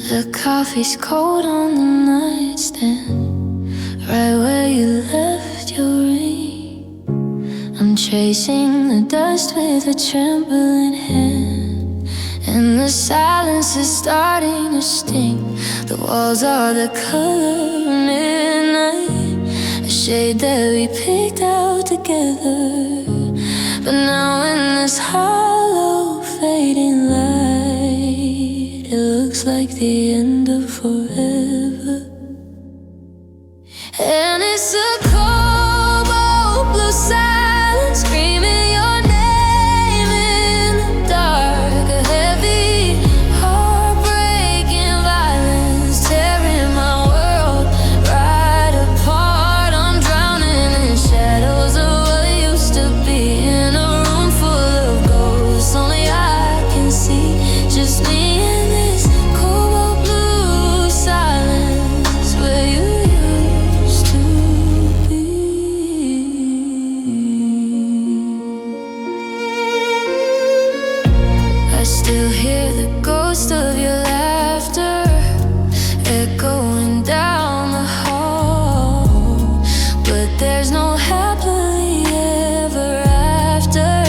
The coffee's cold on the nightstand, right where you left your ring. I'm chasing the dust with a trembling hand, and the silence is starting to sting. The walls are the color of midnight, a shade that we picked out together. But now in this hollow fading light, it looks like the end of forever. And it's a cobalt blue silence, screaming your name in the dark. A heavy, heartbreaking violence, tearing my world right apart. I'm drowning in shadows of what used to be, in a room full of ghosts. Only I can see, just me and this cobalt blue silence, where you used to be. I still hear the ghost of your laughter echoing down the hall, but there's no happily ever after,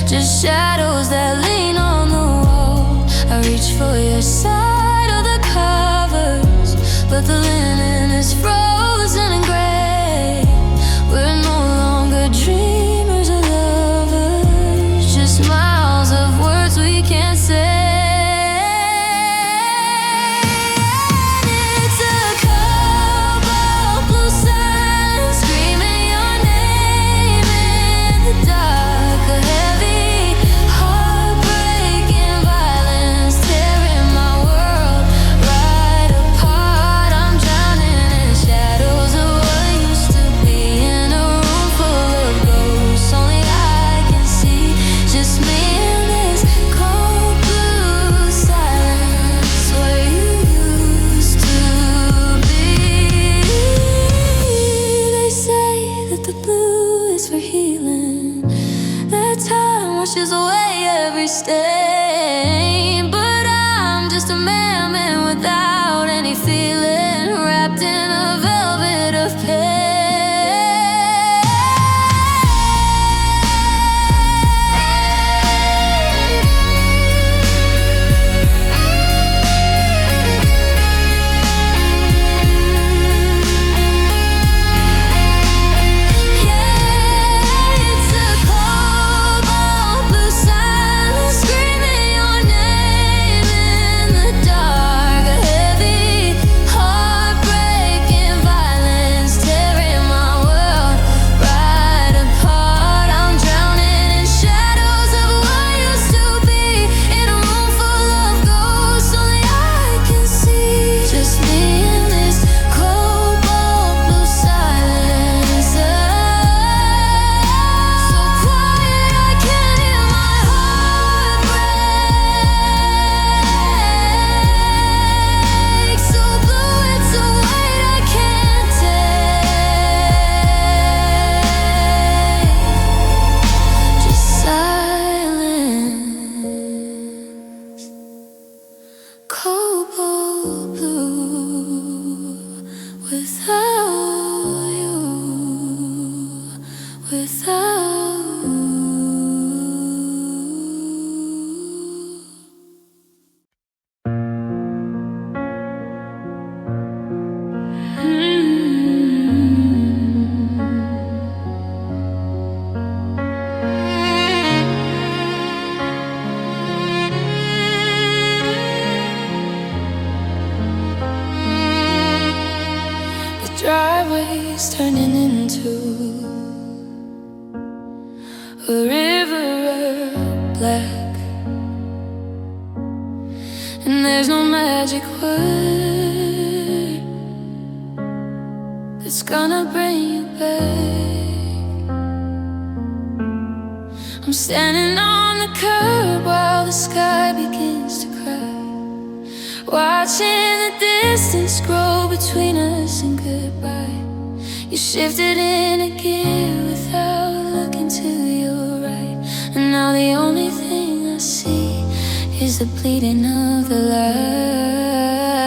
just shadows that lean on the wall. I reach for your side of the covers, but the linen is frozen and gray. We're no longer dreamers or lovers, just miles of words we can't say. And it's a cobalt blue silence, screaming your name in the dark. A heavy, heartbreaking violence, tearing my world right apart. I'm drowning in shadows of what used to be, in a room full of ghosts. Only I can see, just me and this cold blue silence, where you used to be. They say that the blue is for healing, that time washes away every stain. But I'm just a man without any feeling, wrapped in a velvet of pain. Yeah, it's a cobalt blue silence, screaming your name in the dark. A heavy, heartbreaking violence, tearing my world right apart. I'm drowning in shadows of what used to be, in a room full of ghosts. Only I can see, just me and this cobalt blue silence. So quiet I can't hear my heart break. So blue it's a weight I can't take. Just silence. Cobalt blue, without you, without you. The driveway's turning into a river of black, and there's no magic word that's gonna bring you back. I'm standing on the curb while the sky begins to cry, watching the distance grow between us and goodbye. You shifted in a gear without looking to your right, and now the only thing I see is the bleeding of the light.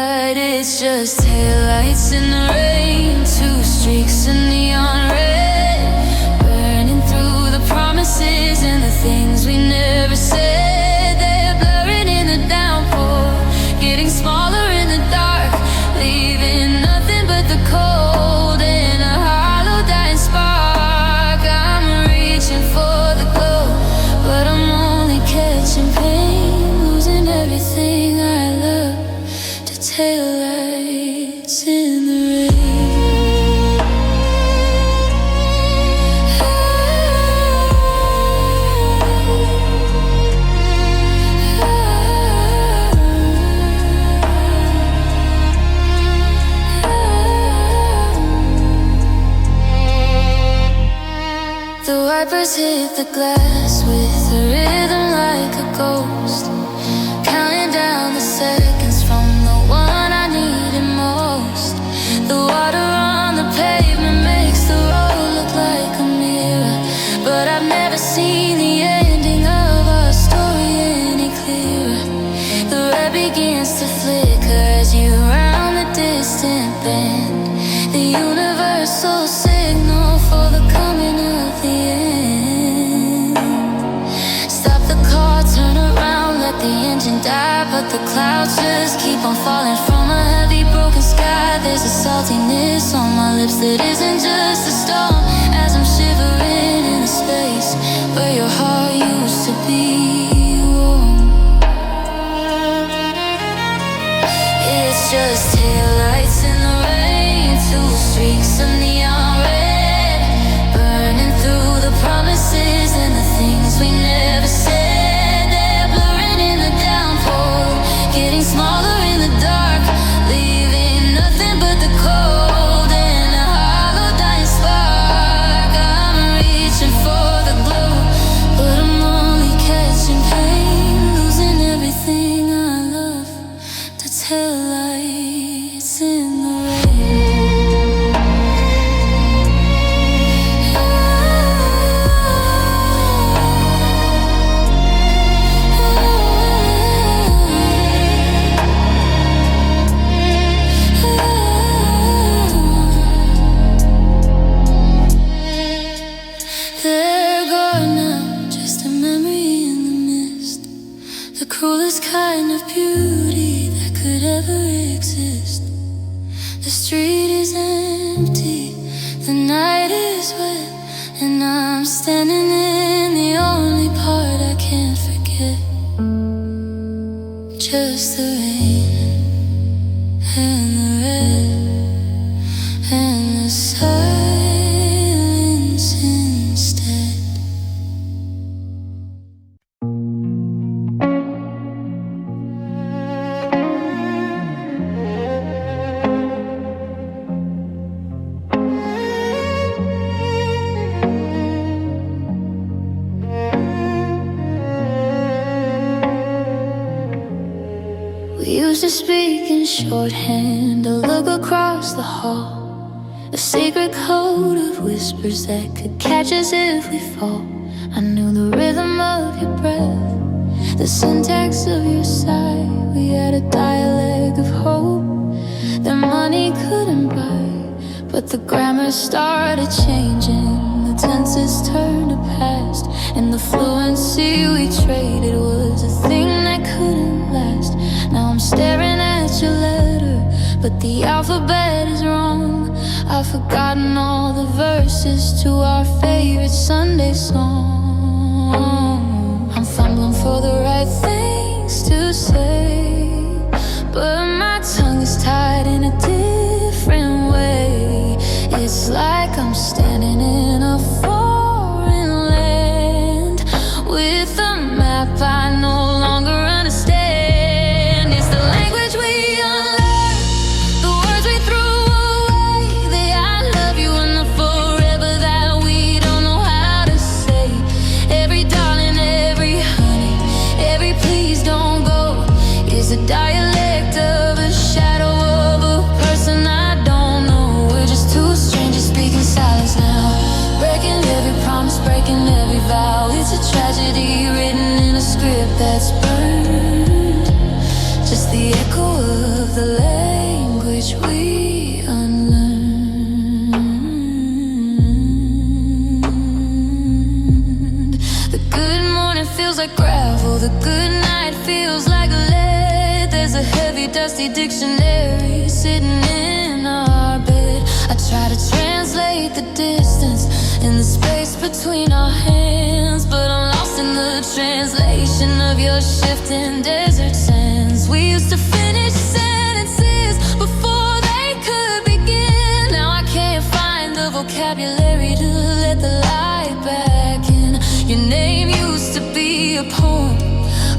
It's just taillights in the rain, two streaks of neon red, burning through the promises and the things we never said. They're blurring in the downpour, getting smaller in the dark, leaving nothing but the cold and a hollow dying spark. I'm reaching for the glow, but I'm only catching pain, losing everything I love to taillights in the rain. The wipers hit the glass with a rhythm like a ghost, counting down the seconds from the one I needed most. The water on the pavement makes the road look like a mirror, but I've never seen the ending of our story any clearer. The red begins to flicker as you round the distant bend, the universal signal for the coming of the end. Stop the car, turn around, let the engine die, but the clouds just keep on falling from a heavy broken sky. There's a saltiness on my lips that isn't just a storm, as I'm shivering in the space where your heart used to be warm. It's just taillights in the rain, two streaks of neon red, burning through the promises and the things we never said. They're blurring in the downpour, getting smaller in the dark, leaving nothing but the cold and a hollow dying spark. I'm reaching for the glow, but I'm only catching pain, losing everything I love to taillights in the rain. They're gone now, just a memory in the mist, the cruelest kind of beauty that could ever exist. The street is empty, the night is wet, and I'm standing in the only part I can't forget. Just the rain and the red and the silence instead. We used to speak in shorthand, a look across the hall, a secret code of whispers that could catch us if we fall. I knew the rhythm of your breath, the syntax of your sigh. We had a dialect of hope that money couldn't buy, but the grammar started changing, the tenses turned to past, and the fluency we traded was a thing that couldn't last. Now I'm staring at your letter, but the alphabet is wrong. I've forgotten all the verses to our favorite Sunday song. I'm fumbling for the right things to say, but my tongue is tied in a different way. It's like I'm standing in a foreign land with a map I no longer understand. It's the language we unlearned, the words we threw away, the I love you and the forever that we don't know how to say. Every darling, every honey, every please don't dirty, dusty dictionary sitting in our bed. I try to translate the distance in the space between our hands, but I'm lost in the translation of your shifting desert sands. We used to finish sentences before they could begin. Now I can't find the vocabulary to let the light back in. Your name used to be a poem,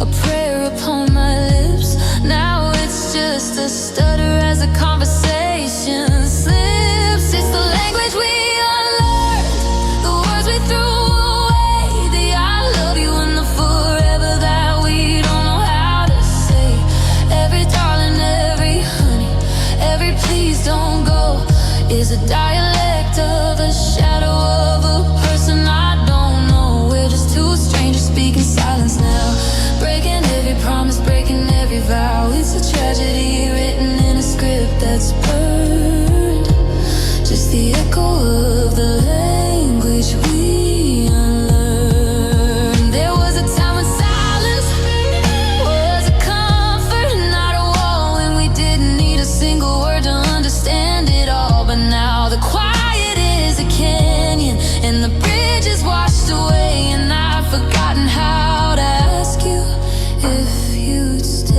a prayer upon my lips. Now it's just a stutter as a conversation slips. It's the language we unlearned, the words we threw away, the I love you and the forever that we don't know how to say. Every darling, every honey, every please don't go is a dialect of a shadow of a person I don't know. We're just two strangers speaking silence now, breaking every promise, breaking every vow. It's a tragedy written in a script that's burned, just the echo of the language we unlearned. There was a time when silence was a comfort, not a wall, and we didn't need a single word to understand it all. But now the quiet is a canyon and the bridge is washed away, and I've forgotten how to ask you if you'd stay.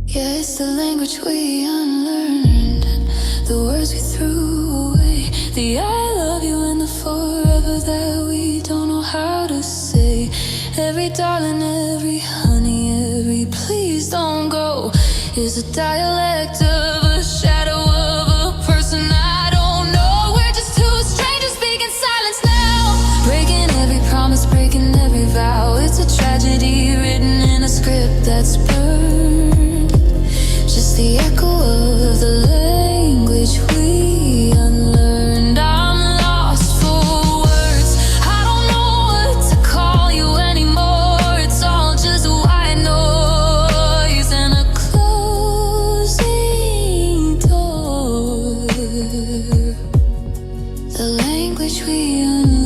Yeah, it's the language we unlearned, the words we threw away, the I love you and the forever that we don't know how to say. Every darling, every honey, every please don't go is a dialect of a shadow of a person I don't know. We're just two strangers speaking silence now, breaking every promise, breaking every vow. It's a tragedy written in a script that's burned, just the echo of the language we unlearned. I'm lost for words, I don't know what to call you anymore. It's all just white noise and a closing door. The language we unlearned,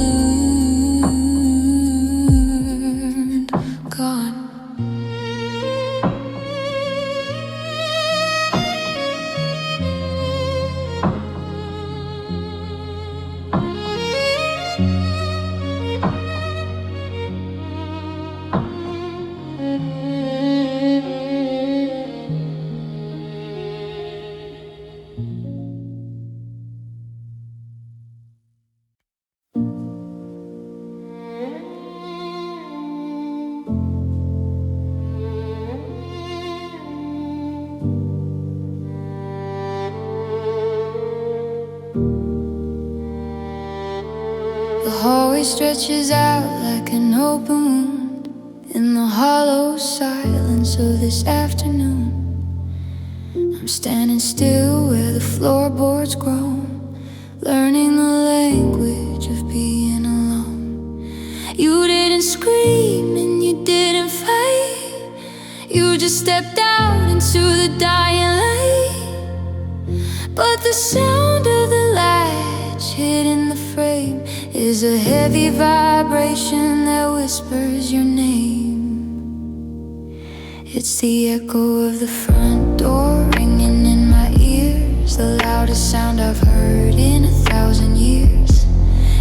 gone. The hallway stretches out like an open wound in the hollow silence of this afternoon. I'm standing still where the floorboards groan, learning the language of being alone. You didn't scream and you didn't fight, you just stepped out into the dying light. But the sound of the latch hitting the frame is a heavy vibration that whispers your name. It's the echo of the front door ringing in my ears, the loudest sound I've heard in 1,000 years.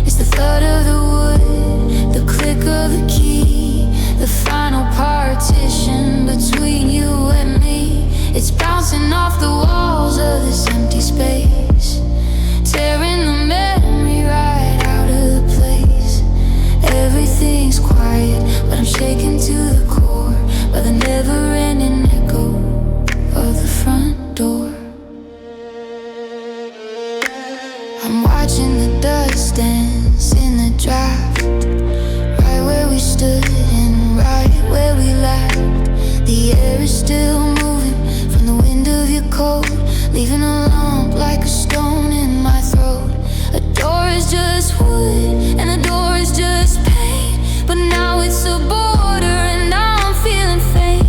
It's the thud of the wood, the click of the key, the final partition between you and me. It's bouncing off the walls of this empty space, tearing the memory right out of the place. Everything's quiet, but I'm shaken to the core by the never-ending echo of the front door. I'm watching the dust dance in the draft, right where we stood and right where we laughed. The air is still moving from the wind of your coat, leaving a lump like a stone in my throat. A door is just wood and the door is just pain, but now it's a border and I'm feeling faint,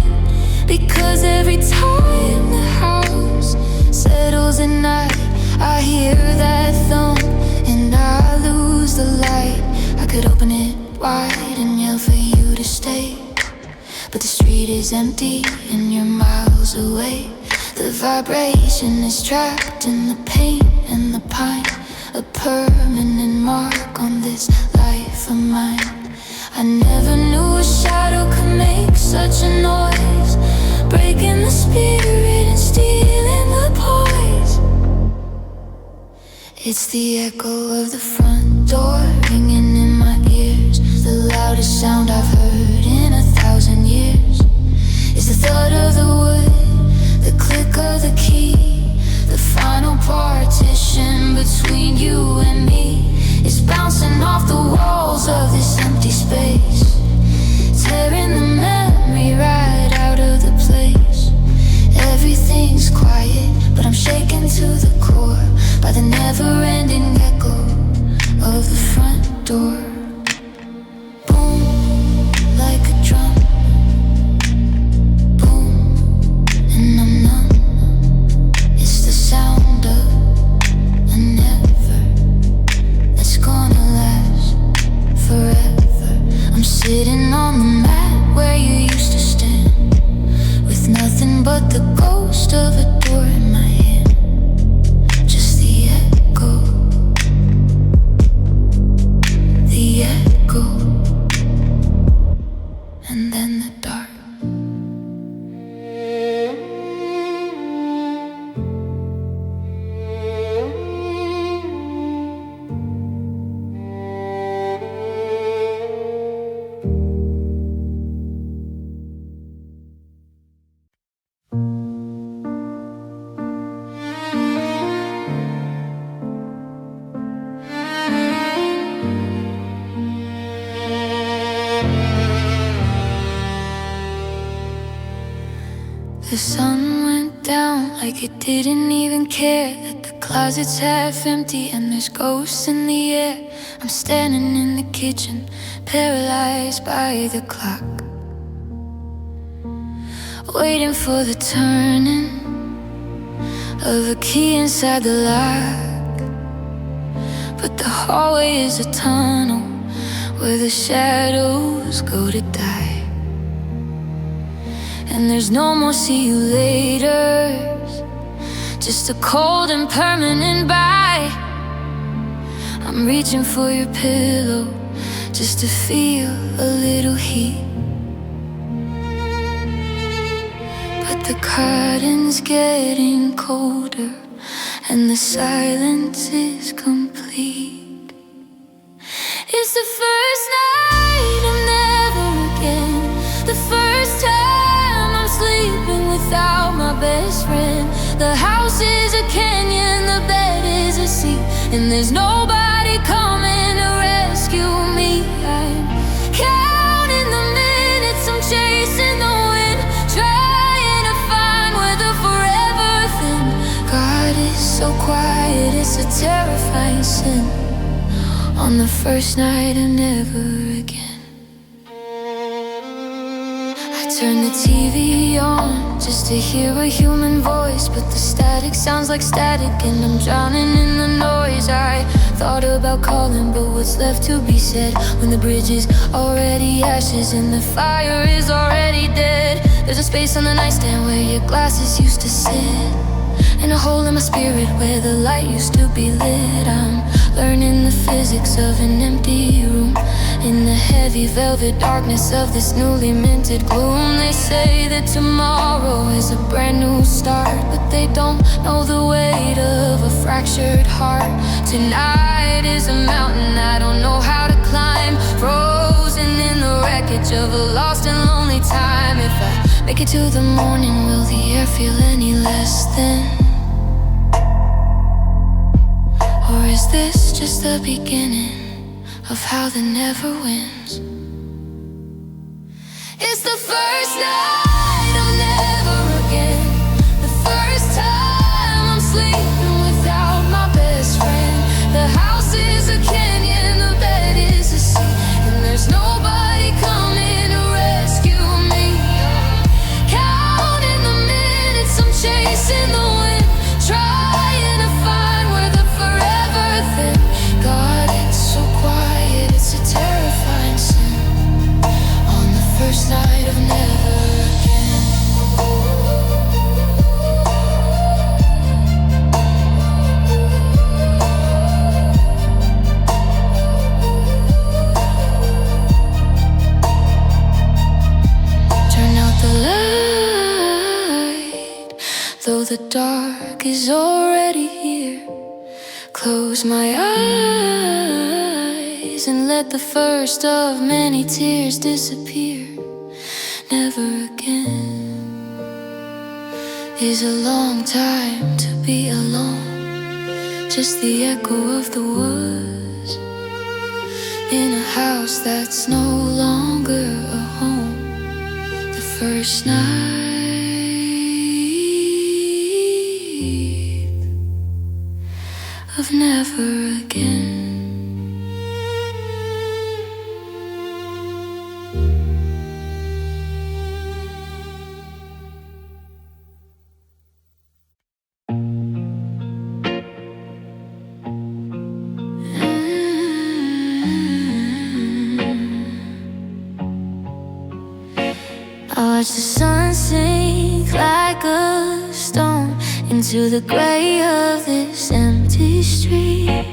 because every time the house settles at night, I hear that thump and I lose the light. I could open it wide and yell for you to stay, but the street is empty and you're miles away. The vibration is trapped in the pain and the pine, a permanent mark on this life of mine. I never knew a shadow could make such a noise, breaking the spirit and stealing the poise. It's the echo of the front door ringing in my ears, the loudest sound I've heard in 1,000 years. It's the thud of the wood, the click of the key, the final partition between you and me. It's bouncing off the walls of this empty space, tearing the memory right out of the place. Everything's quiet, but I'm shaken to the core by the never-ending echo of the front door. Boom, like a drum. Boom, and I'm numb. It's the sound of a never that's gonna last forever. I'm sitting on the mat where you used to stand, with nothing but the ghost of a door in my hand. Just the echo, and then the dark. The sun went down like it didn't even care that the closet's half empty and there's ghosts in the air. I'm standing in the kitchen, paralyzed by the clock, waiting for the turning of a key inside the lock. But the hallway is a tunnel where the shadows go to die. And there's no more see you laters, just a cold and permanent bye. I'm reaching for your pillow just to feel a little heat, but the curtain's getting colder and the silence is complete. It's the first night of never again, the first time I'm sleeping without my best friend. The house is a canyon, the bed is a sea, and there's nobody coming to rescue me. I'm counting the minutes, I'm chasing the wind, trying to find where the forever thing. God is so quiet, it's a terrifying sin. On the first night of never again. Turn the TV on just to hear a human voice, but the static sounds like static and I'm drowning in the noise. I thought about calling, but what's left to be said when the bridge is already ashes and the fire is already dead? There's a space on the nightstand where your glasses used to sit, and a hole in my spirit where the light used to be lit. I'm learning the physics of an empty room in the heavy velvet darkness of this newly minted gloom. They say that tomorrow is a brand new start, but they don't know the weight of a fractured heart. Tonight is a mountain I don't know how to climb, frozen in the wreckage of a lost and lonely time. If I make it to the morning, will the air feel any less than? Or is this just the beginning of how the never wins? It's the first night of never again, the first time I'm sleeping without my best friend. The house is a canyon, the bed is a sea, and there's nobody coming to rescue me. Counting the minutes, I'm chasing the wind, trying to find where the forever thing. God, it's so quiet, it's a terrifying sin. On the first night of never the dark is already here. Close my eyes and let the first of many tears disappear. Never again is a long time to be alone. Just the echo of the woods in a house that's no longer a home. The first night of never again. I watch the sun sink like a stone into the gray of this empty street.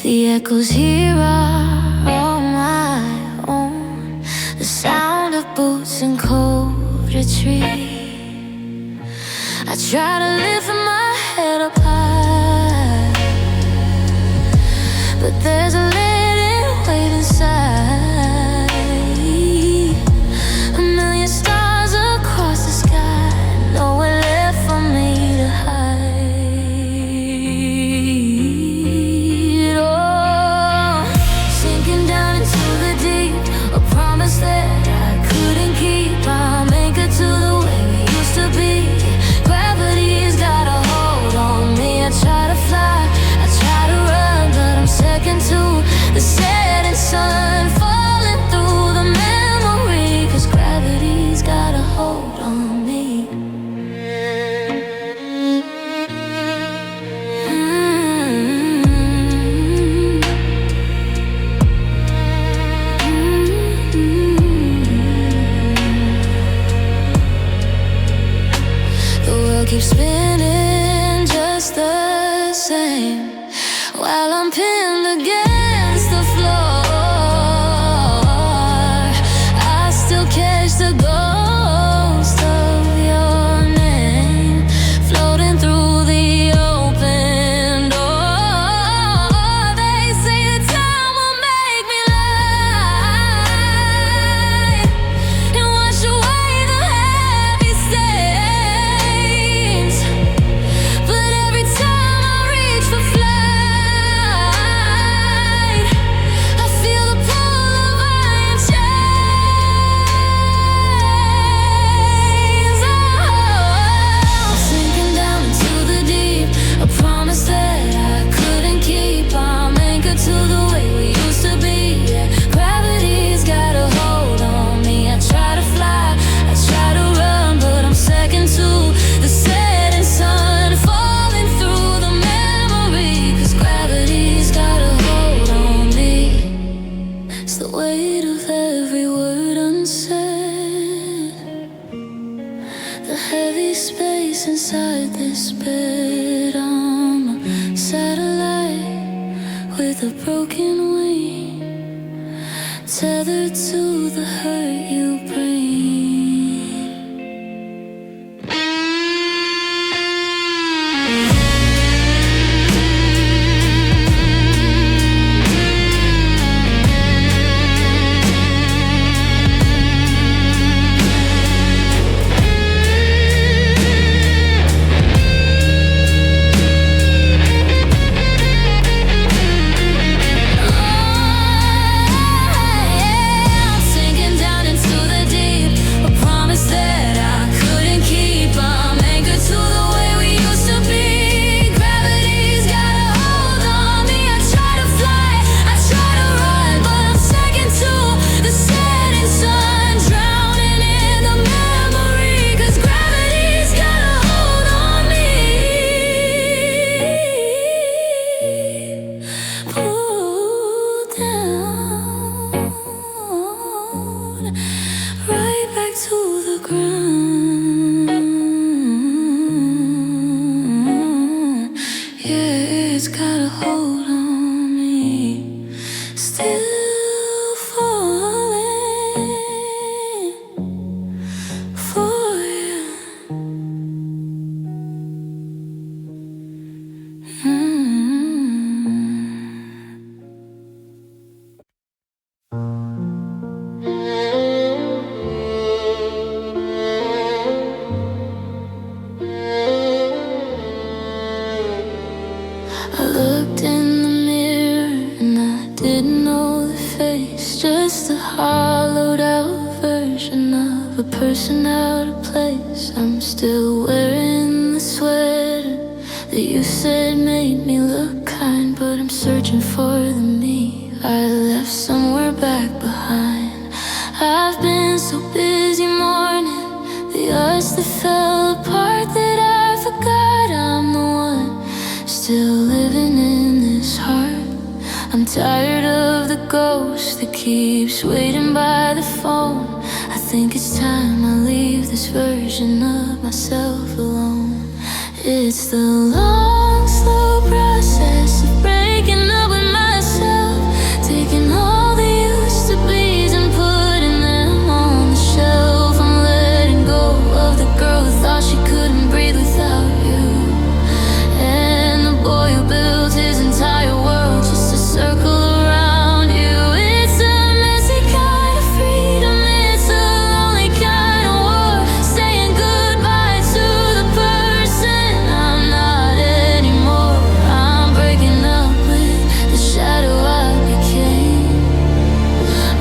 The echoes here are all my own, the sound of boots and cold retreat. I try to lift my head up high, but there's a leading weight inside. A million stars across the sky, nowhere left for me to hide. Oh, sinking down into the deep, a promise that I couldn't keep. I'm anchored to the way we used to be. Gravity's got a hold on me. I try to fly, I try to run, but I'm second to the setting sun, falling through the memory, 'cause gravity's got a hold on me. The world keeps spinning just the same while I'm pinned against the floor. I still catch the ghost of your name floating through the open door. They say that time will make me light and wash away the heavy stains. But every time I reach for flight, I feel the pull of iron chains. Oh, sinking down into the deep, a promise that I couldn't keep. I'm anchored to the way we used to be. Yeah, gravity's got a hold on me. I try to fly, I try to run, but I'm second to the setting sun, falling through the memory, 'cause gravity's got a hold on me. It's the weight of every word unsaid, the heavy space inside this bed. I'm a satellite with a broken wing, tethered to the hurt you bring. I'm sinking down into the just a hollowed out version of a person out of place. I'm still wearing the sweater that you said made me look kind, but I'm searching for the me I left somewhere back behind. I've been so busy mourning the us that fell apart that I forgot I'm the one still living in this heart. I'm tired of the ghost that keeps waiting by the phone. I think it's time I leave this version of myself alone. It's the long, slow process of breaking up with myself, taking all the used to be's and putting them on the shelf. I'm letting go of the girl who thought she couldn't breathe without you, and the boy who built his entire world just to circle around you. It's a messy kind of freedom, it's a lonely kind of war, saying goodbye to the person I'm not anymore. I'm breaking up with the shadow I became,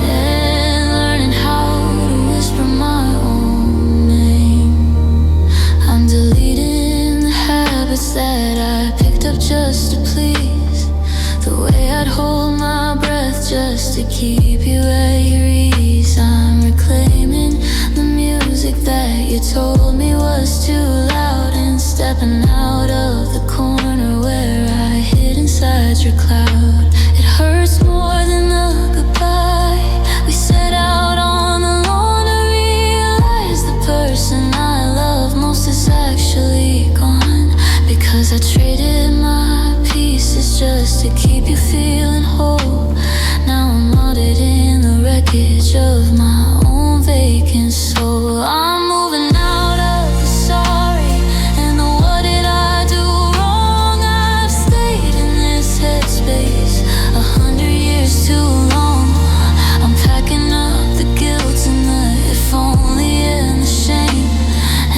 and learning how to whisper my own name. I'm deleting the habits that I picked up just to please, the way I'd hold my breath just to keep you at your ease. I'm reclaiming the music that you told me was too loud, and stepping out of the corner where I hid inside your cloud. It hurts more than the goodbye we set out on the lawn to realize the person I love most is actually gone, because I traded my pieces just to keep you feeling whole. Now I'm auditing the wreckage of my own vacant soul. I'm moving out of the sorry and the what did I do wrong. I've stayed in this headspace 100 years too long. I'm packing up the guilt and the if only and the shame,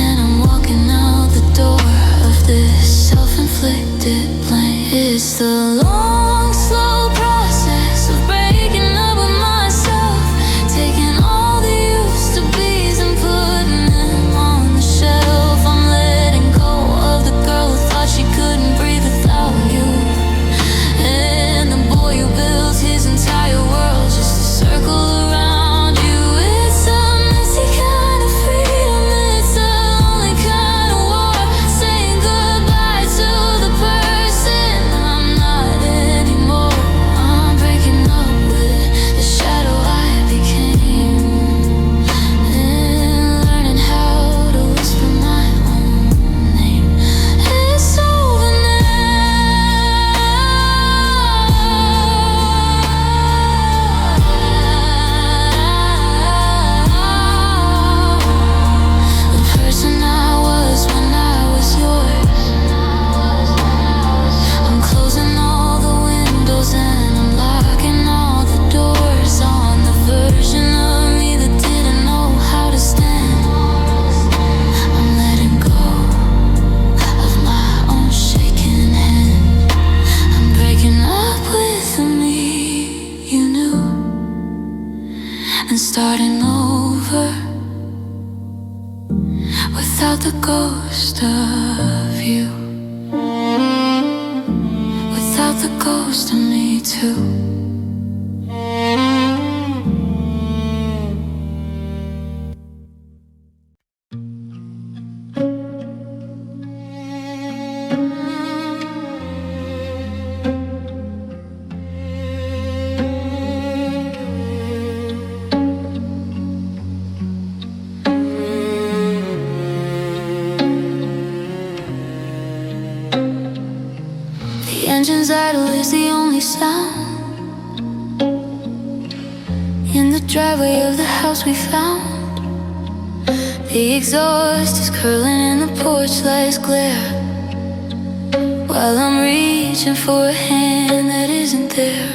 and I'm walking out the door of this self-inflicted blame. It's the long, slow process of breaking up with myself, taking all the used to be's and putting them on the shelf. I'm letting go of the girl who thought she couldn't breathe without you, and the boy who built his entire world just to circle around you. It's a messy kind of freedom, it's a lonely kind of war, saying goodbye to the person I'm not anymore. I'm breaking up with the shadow I became, and learning how to whisper my own name. It's over now. The person I was when I was yours, I'm closing all the windows and I'm locking all the doors on the version of me that didn't know how to stand. I'm letting go of my own shaking hand. I'm breaking up with the me you knew and starting over without the ghost of you, without the ghost of me too. The engine's idle is the only sound in the driveway of the house we found. The exhaust is curling in the porch light's glare, while I'm reaching for a hand that isn't there.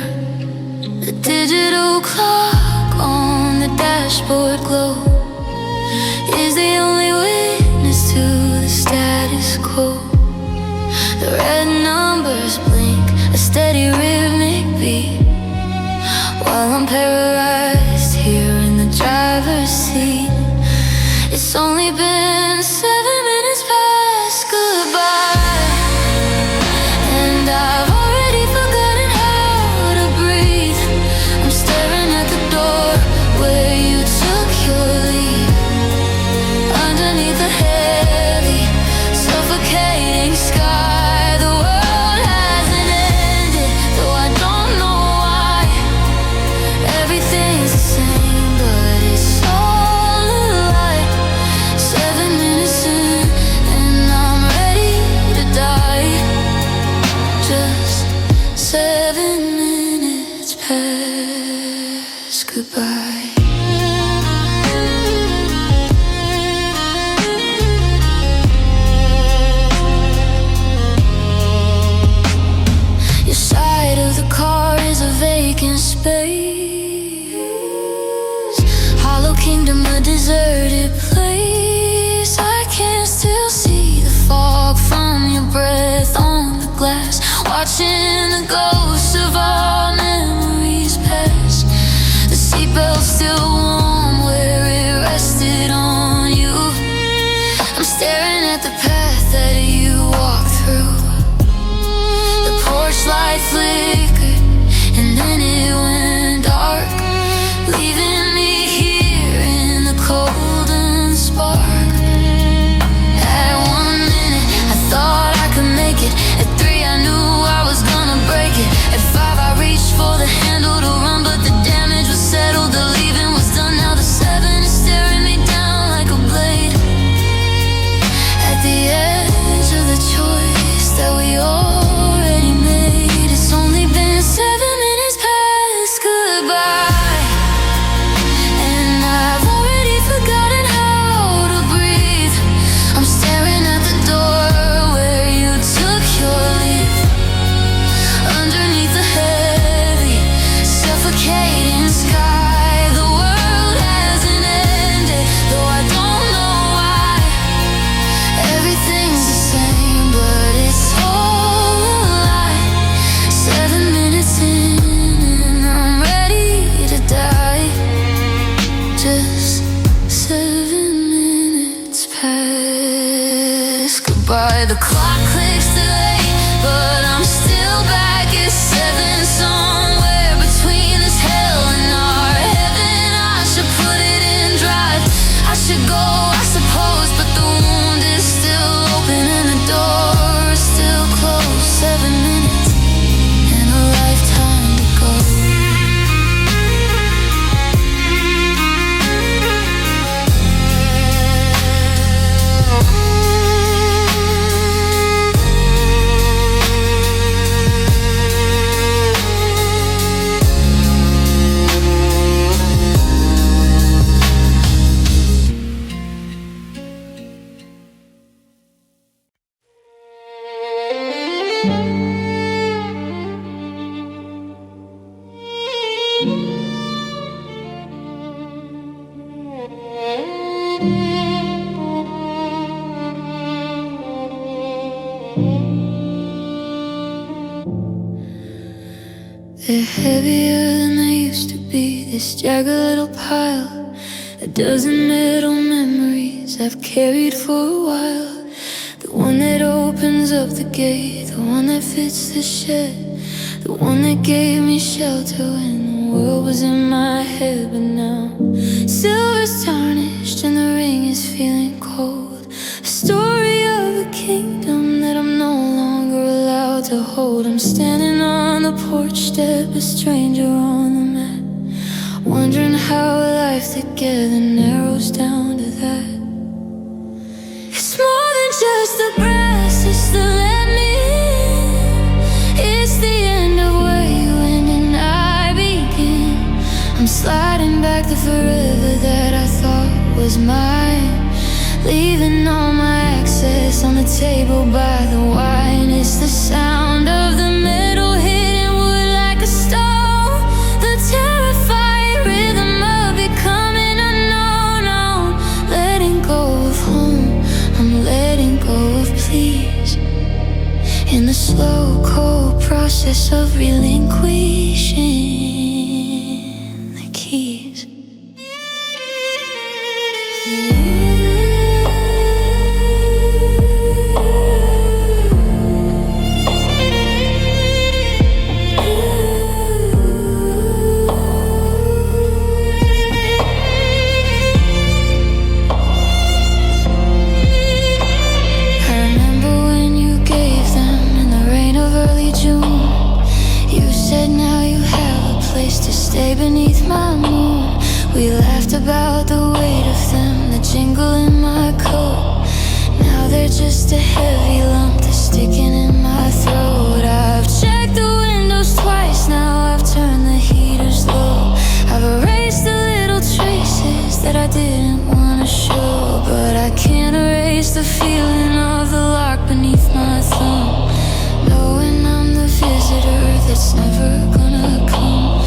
The digital clock on the dashboard glow is the only witness to the status quo. The red numbers blink, a steady rhythmic beat, while I'm paralyzed It's only been 7 minutes past goodbye, and I've already forgotten how to breathe. I'm staring at the door where you took your leave. Underneath the heavy, suffocating sky, the world hasn't ended, though I don't know why. Everything's the same, but it's all a lie. 7 minutes in, and I'm ready to die. Just 7 minutes past goodbye. Your side of the car is a vacant space, hollow kingdom, a deserted place. I can still see the fog from your breath on the glass, watching the ghosts of our memories pass. The seatbelt's still warm where it rested on you. I'm staring at the path that you walked through. The porch light flickered, and then it went dark, leaving me here in the cold and spark. At 1 minute, I thought I could make it. At 3, I knew I was gonna break it. At 5, I reached for the handle to run, but the damage was settled. The leaving was done. Now the 7 is staring me down like a blade. At the edge of the choice that we already made. It's only been 7 minutes past goodbye, and I've already forgotten how to breathe. I'm staring at the door where you took your leave. Underneath the heavy, suffocating sky, the world hasn't ended, though I don't know why. Everything's the same, but it's all a lie. 7 minutes in, and I'm ready to die. Just 7 minutes past goodbye. The clock clicks to 8, but I'm still back at 7. Somewhere between this hell and our heaven, I should put it in drive. I should go, I suppose, but the wound is still open and the door is still closed. 7 minutes and a lifetime to go. They're heavier than they used to be, this jagged little pile. A dozen little memories I've carried for a while. The one that opens up the gate, the one that fits the shed, the one that gave me shelter when the world was in my head. But now silver's tarnished and the ring is feeling cold. A story of a kingdom that I'm no longer allowed to hold. I'm standing on the porch step, a stranger on the mat, wondering how a life together narrows down to that. It's more than just the grass, it's the let me in. It's the end of where you end and I begin. I'm sliding back the forever that I thought was mine, leaving all my access on the table by the wine. It's the sound of the metal hitting wood like a stone, the terrifying rhythm of becoming unknown. Letting go of home, I'm letting go of please. In the slow, cold process of relinquishing the keys. Yeah. laughed about the weight of them, the jingle in my coat. Now they're just a heavy lump that's sticking in my throat. I've checked the windows twice now, I've turned the heaters low. I've erased the little traces that I didn't want to show, but I can't erase the feeling of the lock beneath my thumb, knowing I'm the visitor that's never gonna come.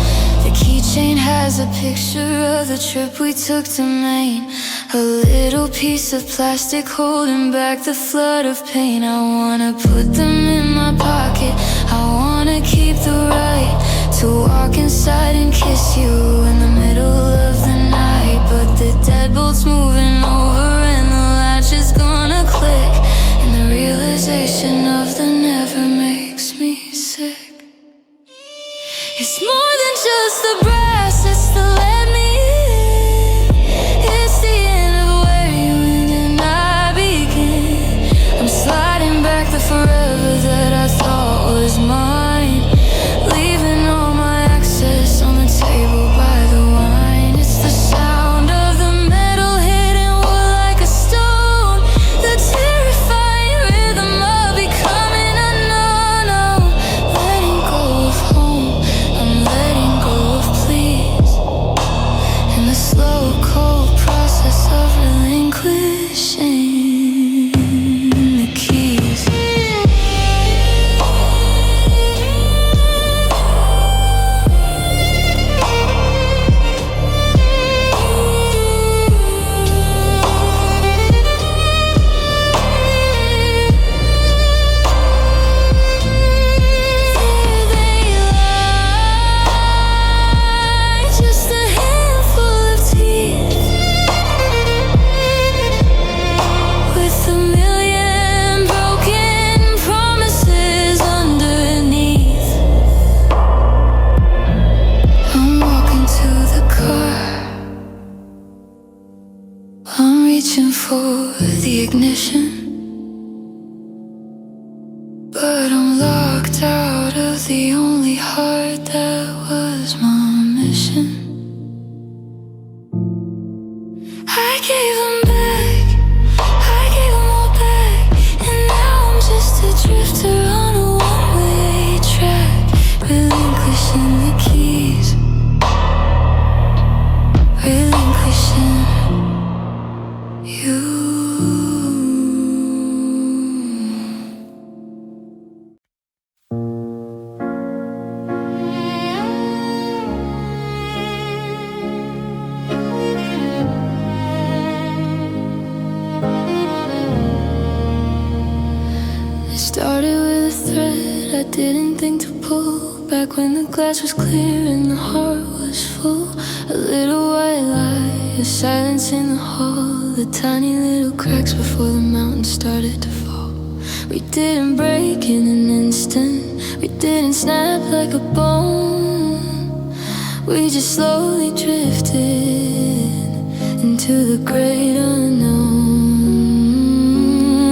The keychain has a picture of the trip we took to Maine, a little piece of plastic holding back the flood of pain. I wanna put them in my pocket, I wanna keep the right to walk inside and kiss you in the middle of the night. But the deadbolt's moving over and the latch is gonna click, and the realization of the never makes me sick. It's more than just the brass, it's the let me in. It's the end of where you end and I begin. I'm sliding back the forever that I thought was mine, leaving all my access on the table by the wine. It's the sound of the metal hitting wood like a stone, the terrifying rhythm of becoming unknown. I'm letting go of home, I'm letting go of please, in the slow cold process of relinquishing the keys. Just a handful of teeth, with a million broken promises underneath. I'm walking to the car, I'm reaching for the ignition, but I'm locked out of the only heart that was my mission. I gave them back, I gave them all back, and now I'm just a drifter on a one-way track, relinquishing the keys, relinquishing you. It started with a thread I didn't think to pull, back when the glass was clear and the heart was full. A little white lie, a silence in the hall, the tiny little cracks before the mountain started to fall. We didn't break in an instant, we didn't snap like a bone, we just slowly drifted into the great unknown.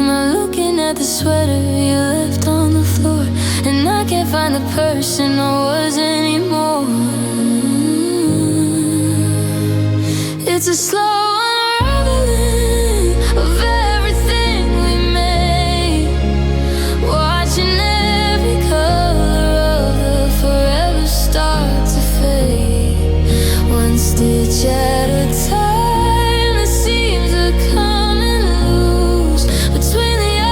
I'm looking at the sweater you left on the floor, and I can't find the person I was anymore. It's a slow unraveling of everything we made, watching every color of the forever start to fade, one stitch at a time. The seams are coming loose between the I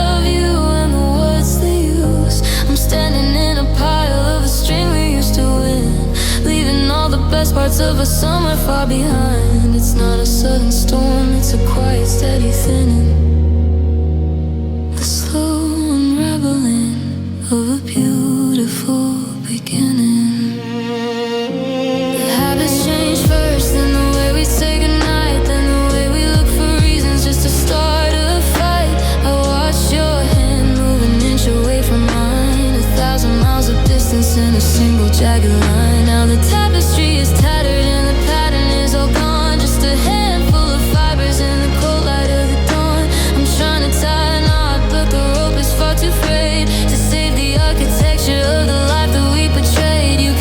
love you and the what's the use. I'm standing in a pile of a string we used to win, leaving all the best parts of us somewhere far behind. It's not a sudden storm, it's a quiet, steady thinning, the slow unraveling of a beautiful beginning. The habits change first, then the way we say goodnight, then the way we look for reasons just to start a fight. I watched your hand move an inch away from mine, 1,000 miles of distance in a single jagged line. Now the tapestry is tattered and the pattern is all gone, just a handful of fibers in the cold light of the dawn. I'm trying to tie a knot, but the rope is far too frayed to save the architecture of the life that we portrayed. You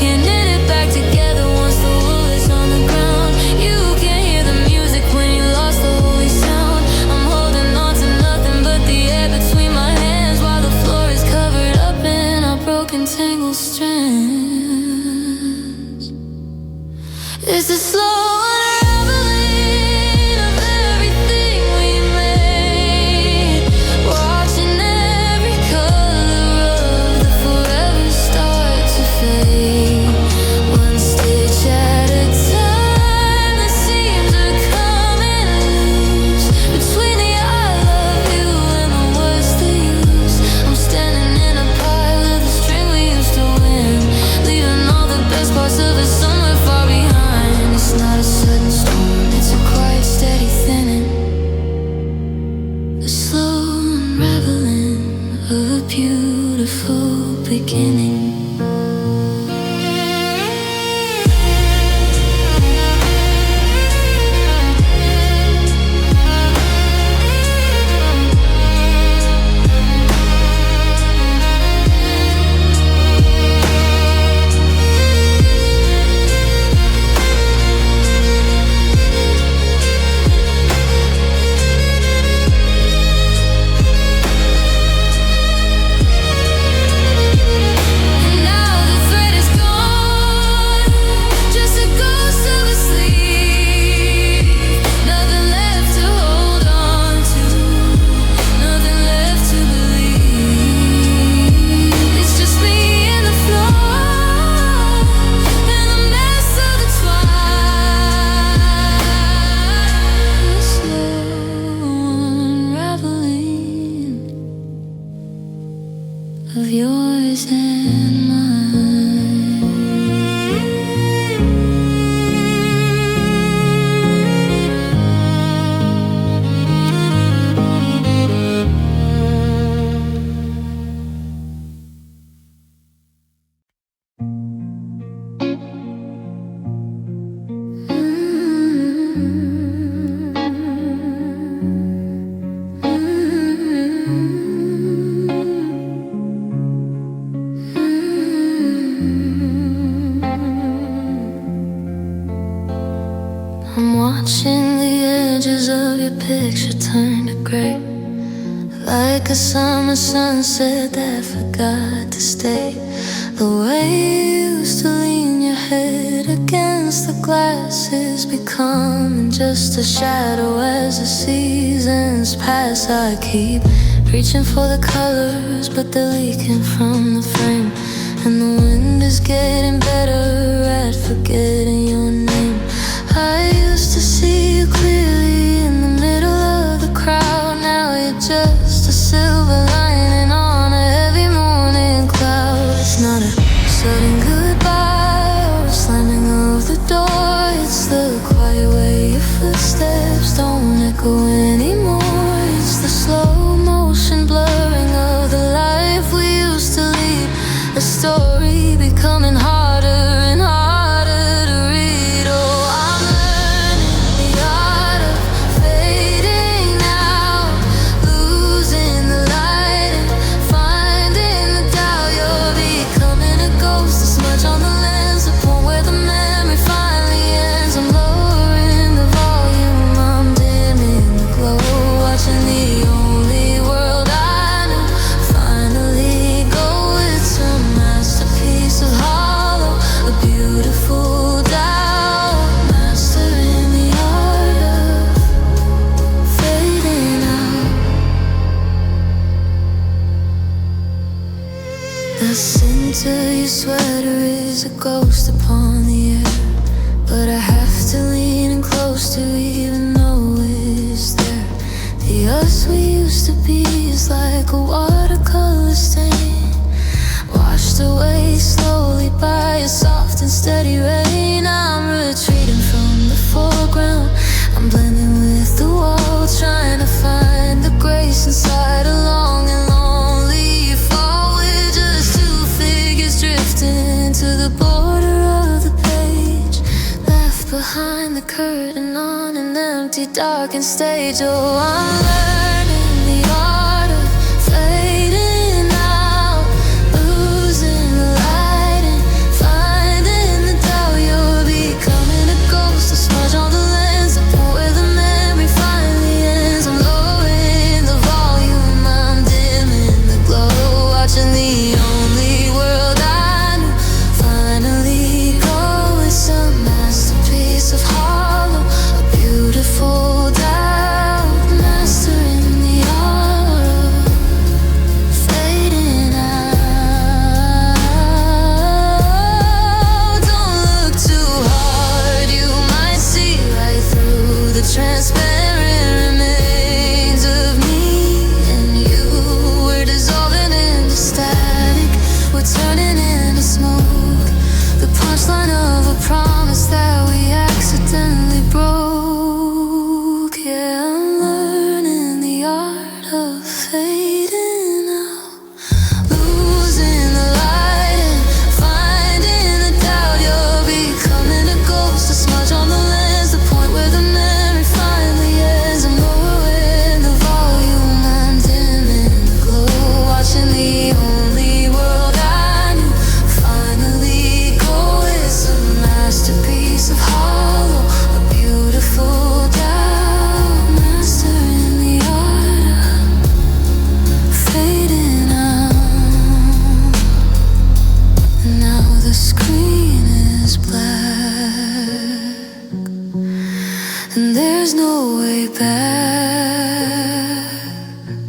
I'm watching the edges of your picture turn to gray, like a summer sunset that forgot to stay. The way you used to lean your head against the glass is becoming just a shadow as the seasons pass. I keep reaching for the colors, but they're leaking from the frame, and the wind is getting better at forgetting your name. I used to see you clearly in the middle of the crowd. Now you're just a silver lining on a heavy morning cloud. It's not a sudden goodbye or a slamming of the door. It's the quiet way your footsteps don't echo anymore. It's the slow motion blurring of the life we used to lead, a story becoming harder and harder to read. Oh, I'm learning the art of fading now, losing the light and finding the doubt. You're becoming a ghost, a smudge on the lens, the point where the memory finally ends. I'm lowering the volume, I'm dimming the glow, watching the only world I know finally go. It's a masterpiece of hollow, a beautiful doubt, mastering the art of fading out. The scent of your sweater is a ghost upon the air, but I have to lean in close to even know it's there. The us we used to be is like a watercolor stain, washed away slowly by a soft and steady rain. I'm retreating from the foreground, I'm blending with the wall, trying to find the grace inside a long and lonely fall. We're just two figures drifting to the border of the page, left behind the curtain on an empty, darkened stage. Oh, I'm learning the art of fading out, losing the light and finding the doubt. You're becoming a ghost, a smudge on the lens, the point where the memory finally ends. I'm lowering the volume, I'm dimming the glow, watching the only world I knew finally go. It's a masterpiece of hollow, a beautiful doubt, mastering the art of fading out. Don't look too hard, you might see right through the transparent remains of me and you. We're dissolving into static, we're turning into smoke, the punchline of a promise that we accidentally broke. Yeah, I'm learning the art of fading out, losing the light and finding the doubt. You're becoming a ghost, a smudge on the lens, the point where the memory finally ends. I'm lowering the volume, I'm dimming the glow, watching the only world I knew finally go. It's a masterpiece of hollow, a beautiful doubt, mastering the art of fading out. Now the screen is black, and there's no way back,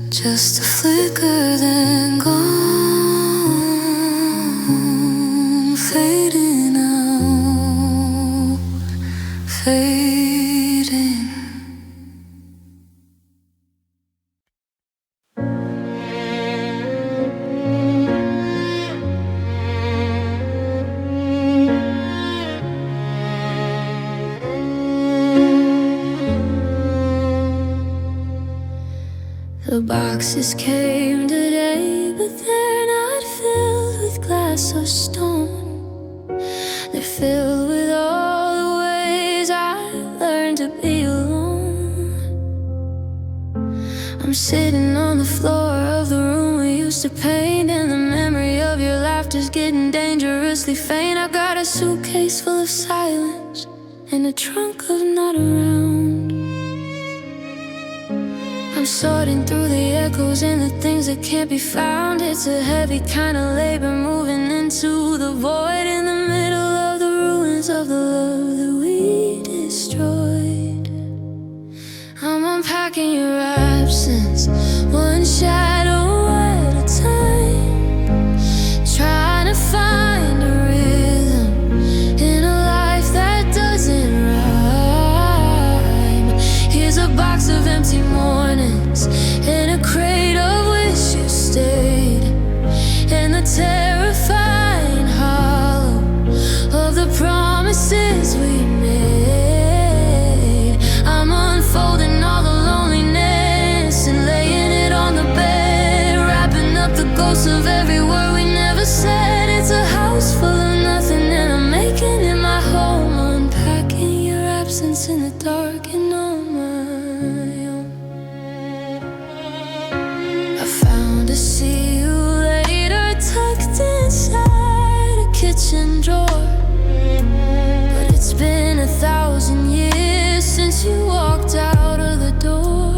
just a flicker then gone, fading out, fading. The boxes came today, but they're not filled with glass or stone. They're filled with all the ways I learned to be alone. I'm sitting on the floor of the room we used to paint, and the memory of your laughter's getting dangerously faint. I got a suitcase full of silence in a trunk of not around. I'm sorting through the echoes and the things that can't be found. It's a heavy kind of labor moving into the void in the middle of the ruins of the love that we destroyed. I'm unpacking your absence, one shadow at a time, trying to find a rhythm in a life that doesn't rhyme. Here's a box of empty mornings and a crate of wish you stayed, and the terrifying hollow of the promises we made. I'm unfolding all the loneliness and laying it on the bed, wrapping up the ghosts of every word we never said. It's a house full of nothing and I'm making it my home, unpacking your absence in the dark and on my own. I found a see you later tucked inside a kitchen drawer, but it's been 1,000 years since you walked out of the door.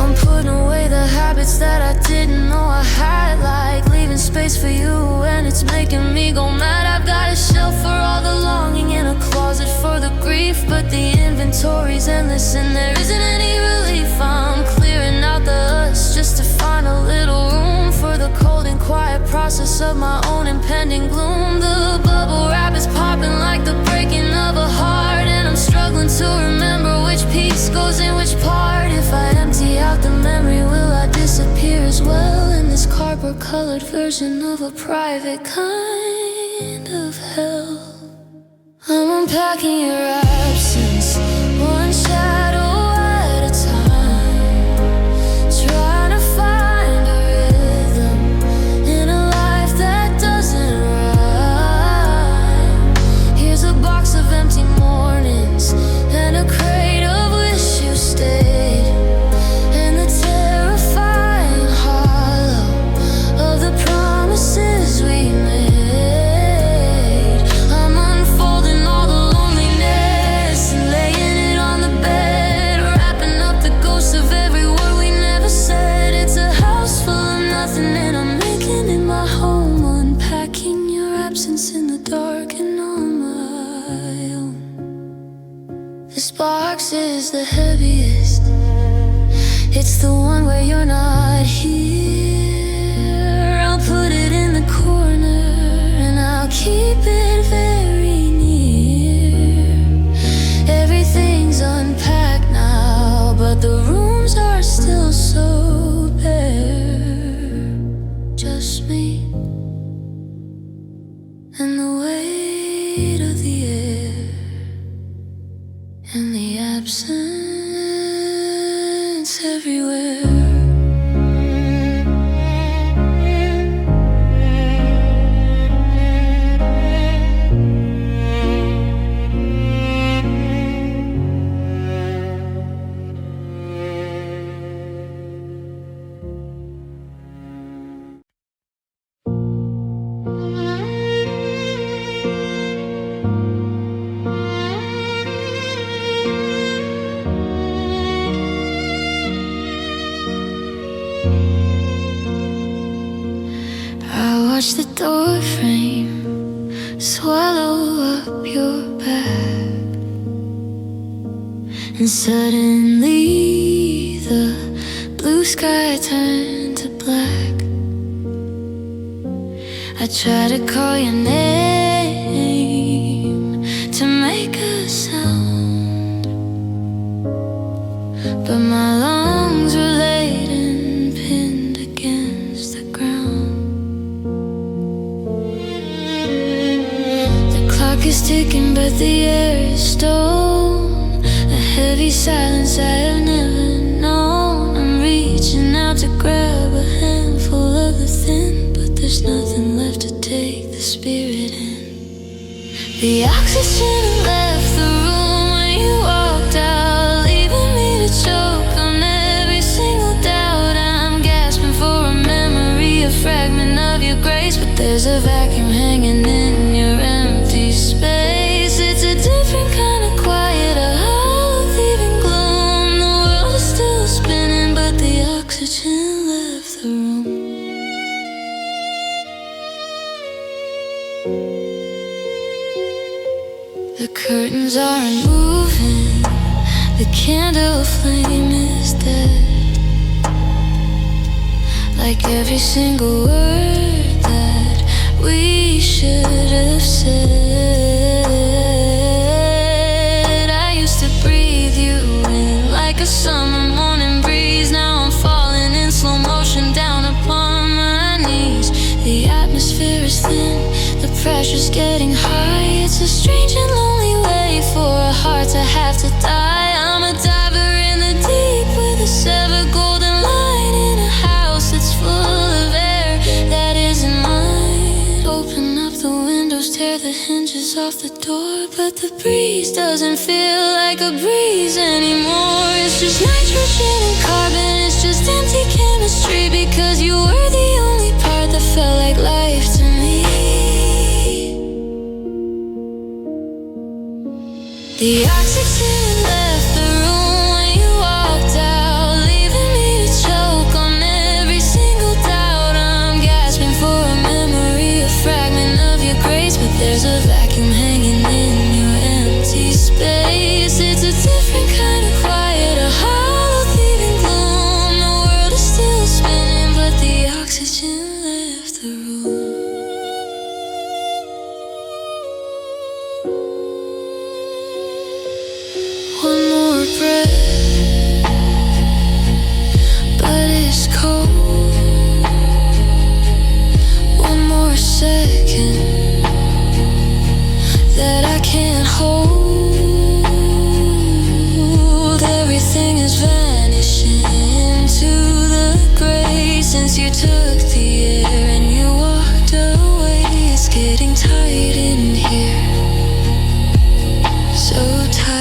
I'm putting away the habits that I didn't know I had, like leaving space for you, and it's making me go mad. I've got a shelf for all the longing and a closet for the grief, but the inventory's endless and there isn't any relief. I'm clearing out the us just to find a little room for the cold and quiet process of my own impending gloom. The bubble wrap is popping like the breaking of a heart, and I'm struggling to remember which piece goes in which part. If I empty out the memory, will I disappear as well in this cardboard-colored version of a private kind of hell? I'm unpacking your absence, one shadow at a time, trying to find a rhythm in a life that doesn't rhyme. Here's a box of empty mornings and a crate of wish you stayed, and the terrifying hollow of the promises we made. I'm unfolding all the loneliness and laying it on the bed, wrapping up the ghosts of every word we never said. It's a house full of nothing and I'm making it my home, unpacking your absence in the dark and on my own. This box is the heaviest, it's the one where you're not here. I'll put it in the corner and I'll keep it very near. Everything's unpacked now, but the rooms are still so bare. Just me and the weight of the air and the absence everywhere. Watch the door frame swallow up your back, and suddenly the blue sky turned to black. I try to call your name to make a sound, but my lungs were laden, pinned against the ground. Is ticking, but the air is stone. A heavy silence I have never known. I'm reaching out to grab a handful of the thin, but there's nothing left to take the spirit in. The oxygen left the room when you walked out, leaving me to choke on every single doubt. I'm gasping for a memory, a fragment of your grace, but there's a vacuum hanging in your empty space. It's Curtains aren't moving, the candle flame is dead. Like every single word that we should have said. I used to breathe you in like a summer morning breeze. Now I'm falling in slow motion down upon my knees. The atmosphere is thin, the pressure's getting high. It's a strange and lonely way for a heart to have to die. I'm a diver in the deep with a severed golden line in a house that's full of air that isn't mine. Open up the windows, tear the hinges off the door, but the breeze doesn't feel like a breeze anymore. It's just nitrogen and carbon, it's just empty chemistry, because you were the only part that felt like life to me. The oxygen left the room when you walked out, leaving me to choke on every single doubt. I'm gasping for a memory, a fragment of your grace, but there's a vacuum hanging in your empty space. It's a different kind of quiet, a hollow thieving gloom. The world is still spinning, but the oxygen left the room. One more breath, but it's cold. One more second that I can't hold. Everything is vanishing into the gray since you took the air and you walked away. It's getting tight in here, so tight.